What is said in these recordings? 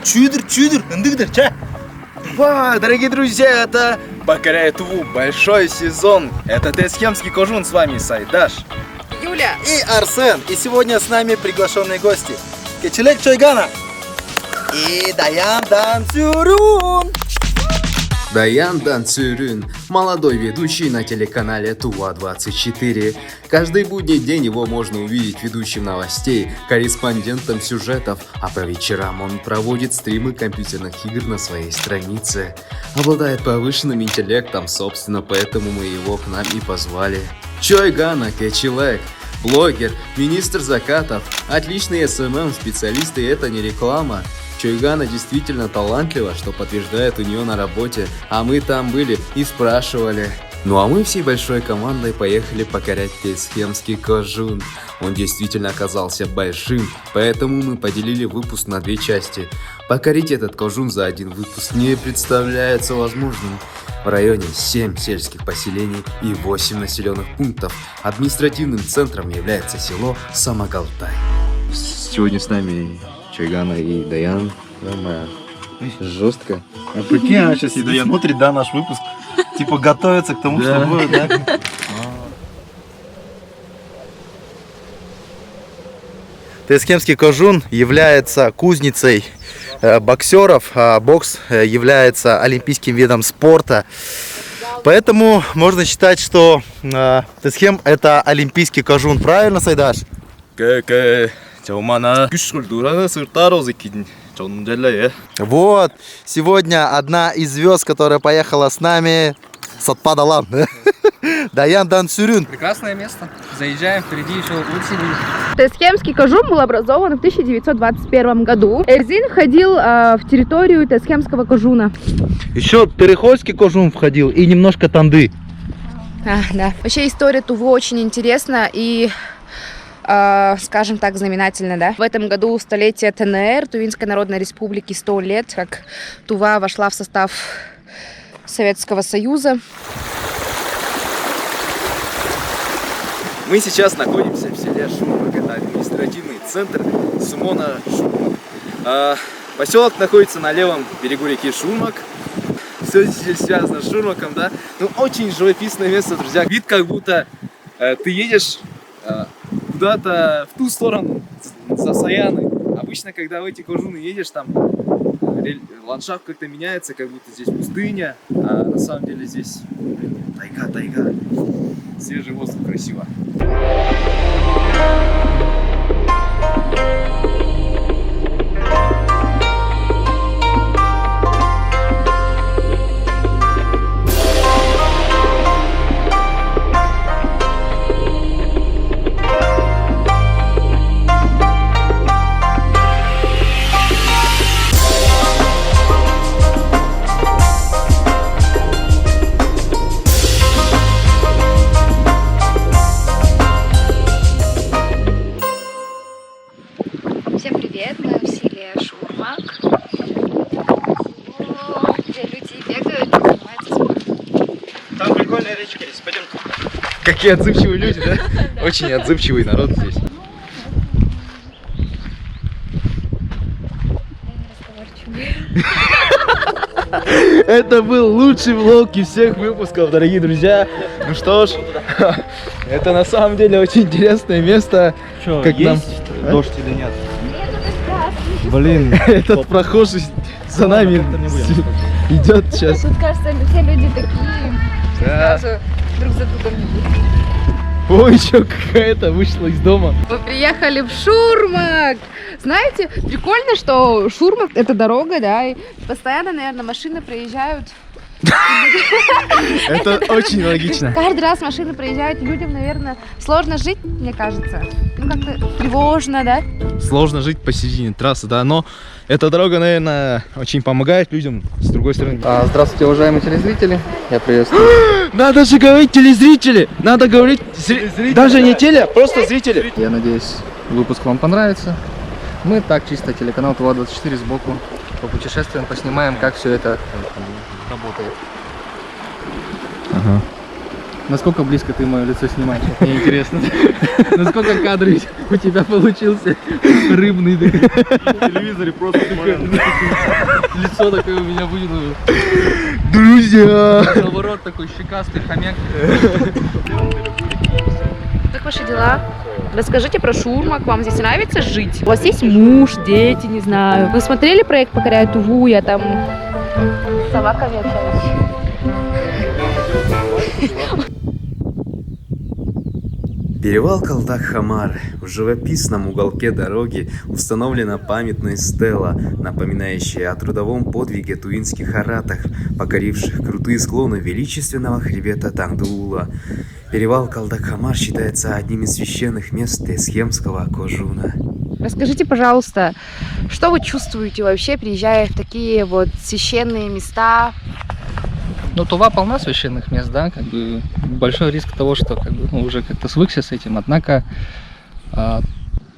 Чудер, ындыгдыр, ча. Дорогие друзья, это «Покоряя Туву» большой сезон. Это Тесхемский кожун, с вами Сайдаш, Юля и Арсен. И сегодня с нами приглашенные гости Кечилек Чойгана и Даян Дансюрун. Даян Дансюрун, молодой ведущий на телеканале Тува-24. Каждый будний день его можно увидеть ведущим новостей, корреспондентом сюжетов, а по вечерам он проводит стримы компьютерных игр на своей странице. Обладает повышенным интеллектом, собственно, поэтому мы его к нам и позвали. Чойгана Кечилек, блогер, министр закатов, отличный СММ специалист, и это не реклама. Чойгана действительно талантлива, что подтверждает у нее на работе, а мы там были и спрашивали. Ну а мы всей большой командой поехали покорять Тесхемский кожун. Он действительно оказался большим, поэтому мы поделили выпуск на две части. Покорить этот кожун за один выпуск не представляется возможным. В районе 7 сельских поселений и 8 населенных пунктов. Административным центром является село Самогалтай. Сегодня с нами Чойгана и Даян. Прямо жестко. А прикинь, она сейчас сидит, смотрит, да, наш выпуск. Типа готовится к тому, что будет, да? Тесхемский кожун является кузницей боксеров, а бокс является олимпийским видом спорта. Поэтому можно считать, что Тесхем это олимпийский кожун. Правильно, Сайдаш? Вот, сегодня одна из звезд, которая поехала с нами, Сатпадалан, Даян Дансюрун. Прекрасное место. Заезжаем, впереди еще лучше. Тесхемский кожун был образован в 1921 году. Эрзин входил в территорию Тесхемского кожуна. Еще Терехольский кожун входил и немножко Танды. Да. Вообще история Тувы очень интересна и, скажем так, знаменательно, да. В этом году столетие ТНР, Тувинской Народной Республики, 100 лет, как Тува вошла в состав Советского Союза. Мы сейчас находимся в селе Шурмак, это административный центр Сумона Шурмак. Поселок находится на левом берегу реки Шурмак. Все здесь связано с Шурмаком, да? Ну, очень живописное место, друзья. Вид, как будто ты едешь куда-то в ту сторону, за Саяны. Обычно, когда в эти кожуны едешь, там ландшафт как-то меняется, как будто здесь пустыня, а на самом деле здесь тайга, свежий воздух, красиво. Всем привет, мы в селе Шурмак, где люди бегают и занимаются спортом. Там прикольная речка есть, пойдемте. Какие отзывчивые люди, да? Очень отзывчивый народ здесь. Это был лучший влог из всех выпусков, дорогие друзья. Ну что ж, это на самом деле очень интересное место. Что, как есть дождь или нет? Блин, Этот прохожий за нами идет сейчас. Тут, кажется, все люди такие, Да. сразу друг за другом не будут. Ой, еще какая-то вышла из дома. Мы приехали в Шурмак. Знаете, прикольно, что Шурмак это дорога, да, и постоянно, наверное, машины проезжают. Это очень логично. Каждый раз машины проезжают, людям, наверное, сложно жить, мне кажется. Ну, как-то тревожно, да? Сложно жить посередине трассы, да, но эта дорога, наверное, очень помогает людям с другой стороны. Здравствуйте, уважаемые телезрители. Я приветствую. Надо же говорить телезрители! Надо говорить даже не теле, просто зрители. Я надеюсь, выпуск вам понравится. Мы так чисто телеканал Тува-24 сбоку попутешествуем, поснимаем, как все это работает. Ага. Насколько близко ты мое лицо снимаешь? Мне интересно. Насколько кадры у тебя получился рыбный. В телевизоре просто лицо такое у меня будет. Друзья! Наоборот, такой щекастый хомяк. Как ваши дела? Расскажите про Шурмак. Вам здесь нравится жить? У вас есть муж, дети, не знаю. Вы смотрели проект «Покоряю Туву»? Я там с собаками общаюсь. Перевал Калдак-Хамар. В живописном уголке дороги установлена памятная стела, напоминающая о трудовом подвиге тувинских аратах, покоривших крутые склоны величественного хребета Таңдуула. Перевал Калдак-Хамар считается одним из священных мест Тесхемского Кожуна. Расскажите, пожалуйста, что вы чувствуете вообще, приезжая в такие вот священные места? Ну, Тува полна священных мест, да, как бы большой риск того, что как бы, уже как-то свыкся с этим, однако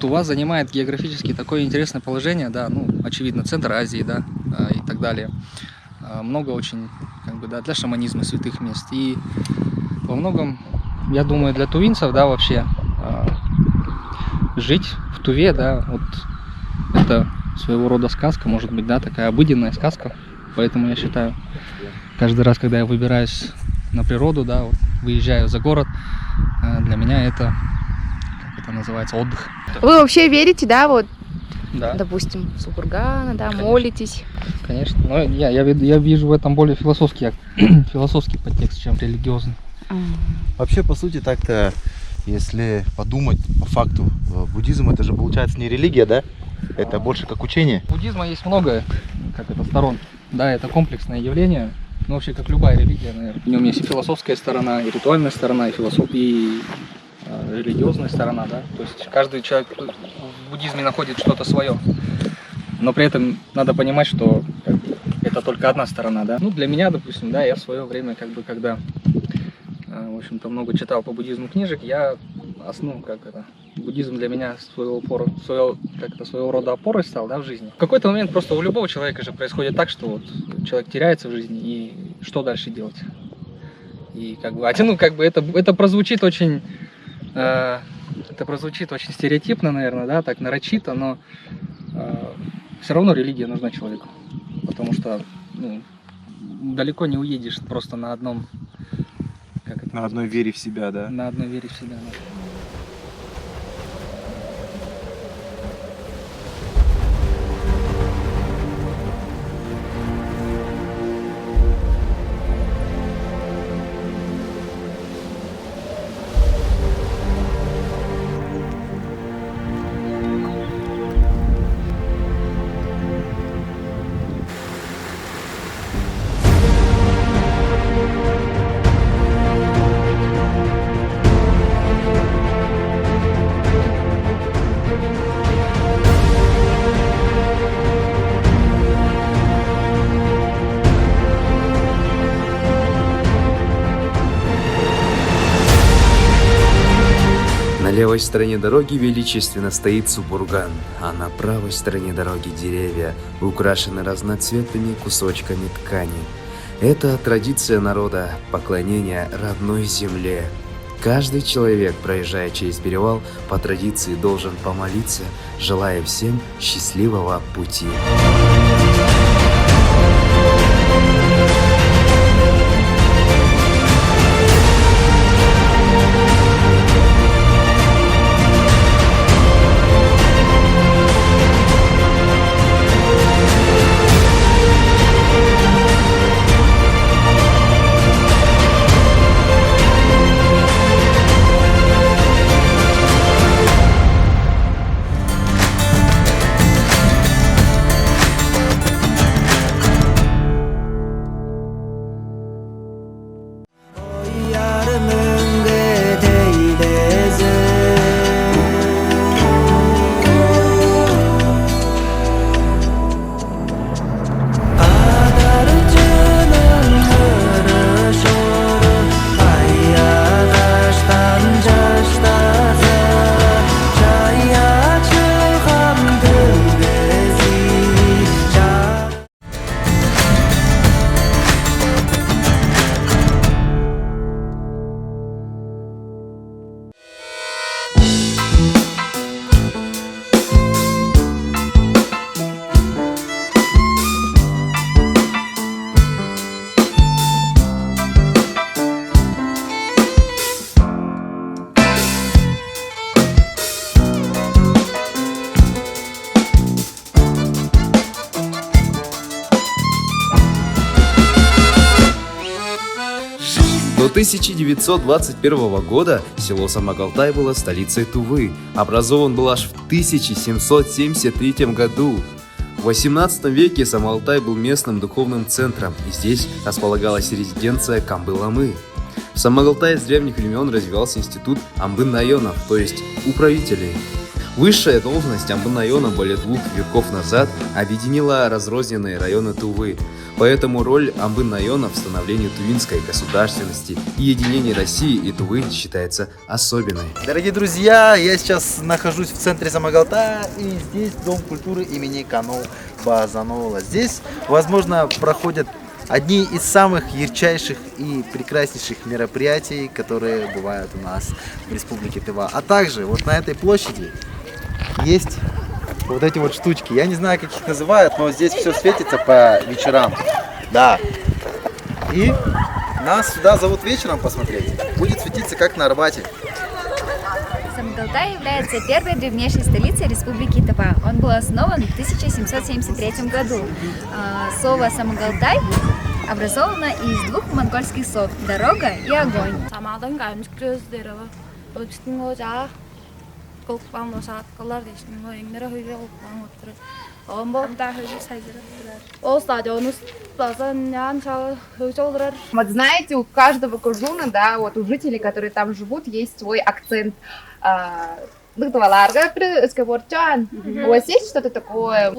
Тува занимает географически такое интересное положение, да, ну, очевидно, центр Азии, да, и так далее. Много очень, как бы, да, для шаманизма святых мест, и во многом, я думаю, для тувинцев, да, вообще, жить в Туве, да, вот, это своего рода сказка, может быть, да, такая обыденная сказка, поэтому я считаю, каждый раз, когда я выбираюсь на природу, да, вот, выезжаю за город, для меня это, как это называется, отдых. Вы вообще верите, да, вот, Да, допустим, в Супургана, да, Конечно. молитесь? конечно. Но я вижу в этом более философский подтекст, чем религиозный. Вообще, по сути, так-то, если подумать по факту, буддизм это же получается не религия, да? Это больше как учение. У буддизма есть много, как это, сторон. Да, это комплексное явление. Ну, вообще, как любая религия, наверное. В нем есть и философская сторона, и ритуальная сторона, и религиозная сторона, да. То есть каждый человек в буддизме находит что-то свое. Но при этом надо понимать, что как бы, это только одна сторона, да. Ну, для меня, допустим, да, я в свое время, как бы, когда, в общем-то, много читал по буддизму книжек, я буддизм для меня своего рода опорой стал, да, в жизни. В какой-то момент просто у любого человека же происходит так, что вот человек теряется в жизни, и что дальше делать? И как бы, это прозвучит очень стереотипно, наверное, да, так нарочито, но все равно религия нужна человеку, потому что, ну, далеко не уедешь просто на одном, На одной вере в себя, да? на одной вере в себя. Да. На левой стороне дороги величественно стоит Супурган, а на правой стороне дороги деревья украшены разноцветными кусочками ткани. Это традиция народа поклонения родной земле. Каждый человек, проезжая через перевал, по традиции должен помолиться, желая всем счастливого пути. 1921 года село Самогалтай было столицей Тувы. Образован был аж в 1773 году. В 18 веке Самогалтай был местным духовным центром, и здесь располагалась резиденция Камбы-ламы. В Самогалтае с древних времен развивался институт амбын-найонов, то есть управителей. Высшая должность амбын-найона более 2 веков назад объединила разрозненные районы Тувы. Поэтому роль амбын-найона в становлении тувинской государственности и единении России и Тувы считается особенной. Дорогие друзья, я сейчас нахожусь в центре Самогалтая, и здесь Дом культуры имени Кану Базанола. Здесь, возможно, проходят одни из самых ярчайших и прекраснейших мероприятий, которые бывают у нас в Республике Тыва. А также вот на этой площади есть вот эти вот штучки. Я не знаю, как их называют, но здесь все светится по вечерам. Да. И нас сюда зовут вечером посмотреть. Будет светиться как на Арбате. Самогалтай является первой древнейшей столицей Республики Тыва. Он был основан в 1773 году. Слово Самогалтай образовано из 2 монгольских слов – дорога и огонь. Вот знаете, у каждого куржуна, да, вот у жителей, которые там живут, есть свой акцент. У вас есть что-то такое?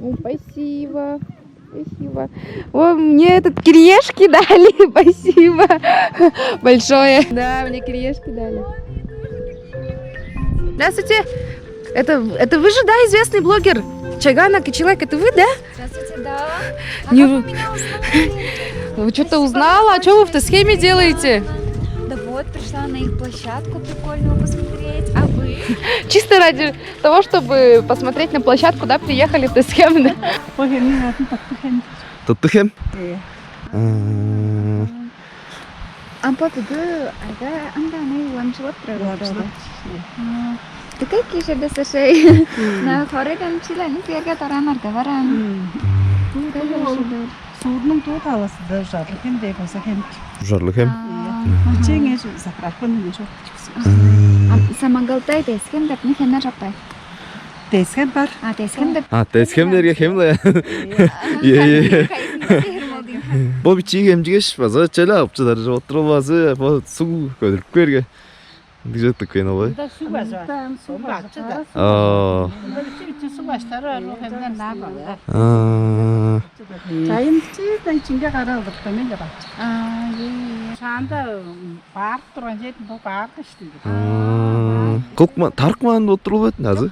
Ой, спасибо. Спасибо. О, мне этот кириешки дали. Спасибо большое. Да, мне кириешки дали. Здравствуйте. Это вы же, да, известный блогер? Чайганок и человек, это вы, да? Здравствуйте, да. Не вы. Вы что-то узнала? А что вы в Тесхеме делаете? Да вот, пришла на их площадку прикольную посмотреть. А вы? Чисто ради того, чтобы посмотреть на площадку, да, приехали в Тесхем, да? Тоттухем? Ампа бүгү ага анданы уамчылап турат. Такая кишеде сашей. На хорыдан чилани терге таранарга барам. Судның туот аласында жарлық hem де болса hem. Жарлық hem? Чеңе сақрапын не жоқ. Самогалтай Тесхем деп не хенер жаппай. Тесхем бар. Тесхем деп. Тесхемдерге хемле. Е. Бұл бичиг хемжигеш база чала апчылар отырылбасы, бұл су көдіріп көрге. Где такой новый? Да су бар. Су бар. Су баштары hem набалар. Çayın içinde içinde karaldık da ne yapar? Şu anda park duran jet bu park işte. Kokma, tarkman отырылып еді азы.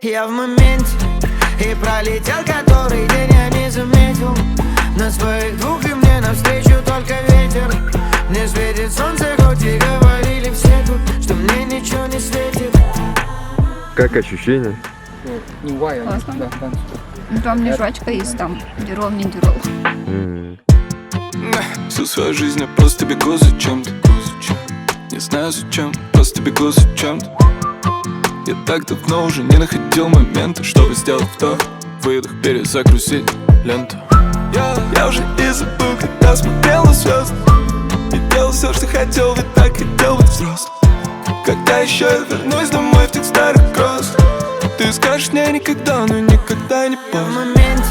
Я в моменте и пролетел который день я не заметил. На своих 2 и мне навстречу только ветер. Не светит солнце, хоть и говорили все тут, что мне ничего не светит. Как ощущения? Классно. Там мне жвачка есть, там дюрол, не дюрол. Всю свою жизнь я просто бегу за чем-то. Не знаю зачем, просто бегу за чем-то. Я так давно уже не находил момента, чтобы сделать вдох, выдох, перезагрузить ленту. Я уже и забыл, когда смотрел на звезды. И делал все, что хотел, ведь так хотел быть взрослым. Когда еще я вернусь домой в тех старых кросс, ты скажешь мне никогда, но никогда не поздно. В моменте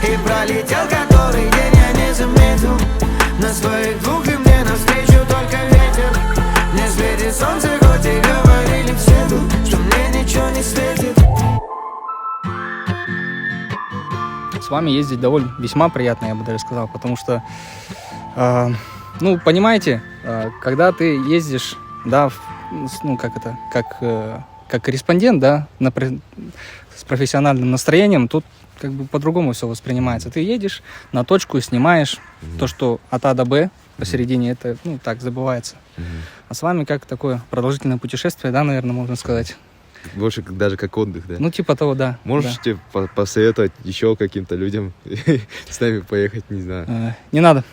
и пролетел который день я не заметил. На своих 2 и мне навстречу только ветер. Не светит солнце, хоть и говорили все тут, что мне ничего не светит. С вами ездить довольно весьма приятно, я бы даже сказал, потому что, ну, понимаете, когда ты ездишь, да, ну, как корреспондент, да, с профессиональным настроением, тут как бы по-другому все воспринимается. Ты едешь на точку и снимаешь то, что от А до Б посередине, это, ну, так, забывается. А с вами как такое продолжительное путешествие, да, наверное, можно сказать. больше даже как отдых, да? Ну, типа того, да. Можете посоветовать еще каким-то людям с нами поехать, не знаю. Да. Не надо.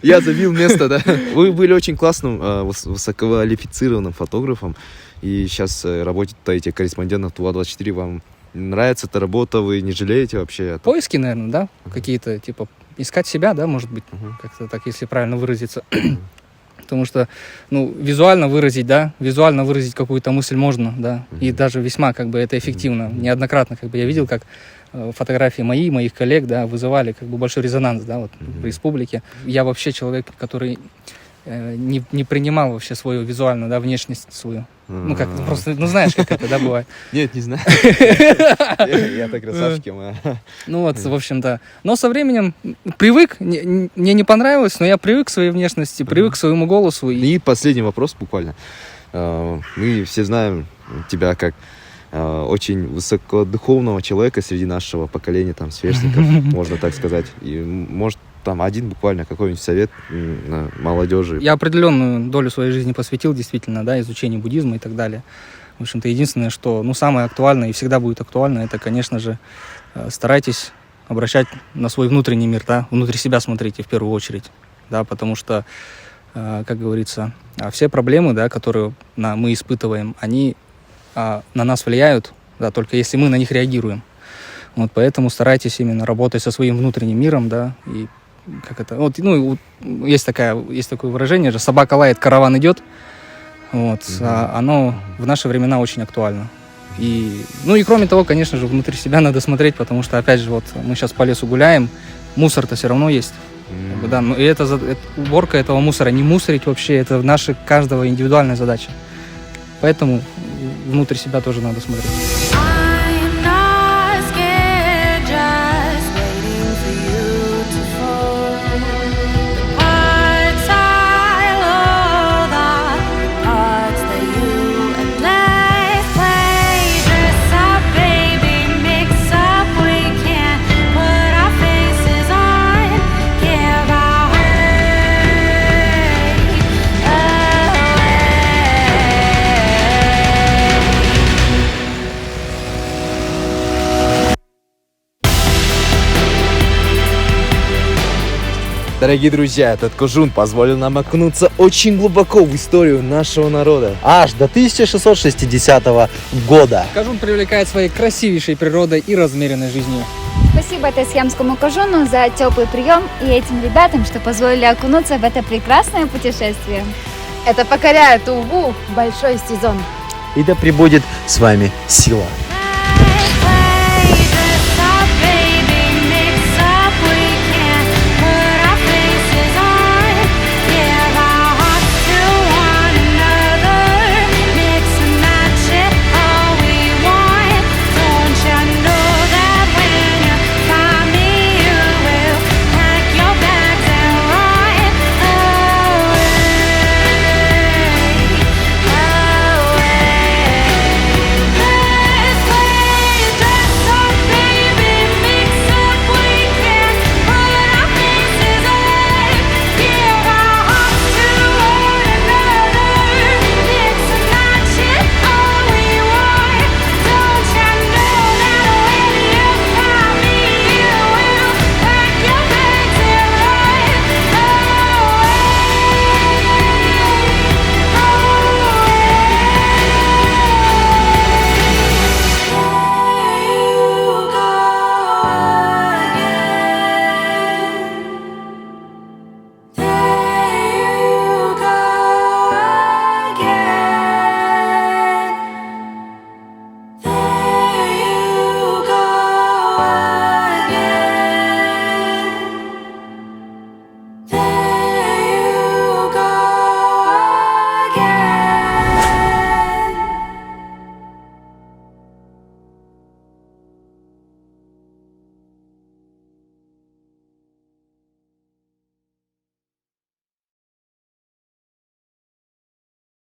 Я забил место, да. Вы были очень классным, высококвалифицированным фотографом, и сейчас работаете корреспондентом ТУА-24. Вам нравится эта работа, вы не жалеете вообще? Поиски, наверное, да? Какие-то, типа, искать себя, да, может быть, как-то так, если правильно выразиться. Потому что, ну, визуально выразить какую-то мысль можно, да, и даже весьма, как бы, это эффективно. Неоднократно, как бы, я видел, как фотографии моих коллег, да, вызывали, как бы, большой резонанс, да, вот, в республике. Я вообще человек, который не принимал вообще свою визуальную, да, внешность свою. Ну, как, просто, ну, знаешь, как это, да, бывает. Нет, не знаю. Я-то красавчик. Ну, вот, в общем-то. Но со временем привык, мне не понравилось, но я привык к своей внешности, привык к своему голосу. И последний вопрос буквально. Мы все знаем тебя как очень высокодуховного человека среди нашего поколения, там, сверстников, можно так сказать. И, может, там один буквально какой-нибудь совет молодежи. Я определенную долю своей жизни посвятил действительно, да, изучению буддизма и так далее. В общем-то, единственное, что, ну, самое актуальное и всегда будет актуально, это, конечно же, старайтесь обращать на свой внутренний мир, да, внутри себя смотрите в первую очередь, да, потому что, как говорится, все проблемы, да, которые мы испытываем, они на нас влияют, да, только если мы на них реагируем. Вот поэтому старайтесь именно работать со своим внутренним миром, да, и как это, вот, ну, есть такое выражение же: собака лает, караван идет. Вот, оно в наши времена очень актуально. И, ну и кроме того, конечно же, внутри себя надо смотреть, потому что, опять же, вот мы сейчас по лесу гуляем, мусор-то все равно есть. Как бы, да, но и это уборка этого мусора, не мусорить вообще, это наша каждого индивидуальная задача. Поэтому внутрь себя тоже надо смотреть. Дорогие друзья, этот кожун позволил нам окунуться очень глубоко в историю нашего народа. Аж до 1660 года. Кожун привлекает своей красивейшей природой и размеренной жизнью. Спасибо Тесхемскому кожуну за теплый прием и этим ребятам, что позволили окунуться в это прекрасное путешествие. Это покоряет Туву большой сезон. И да пребудет с вами сила.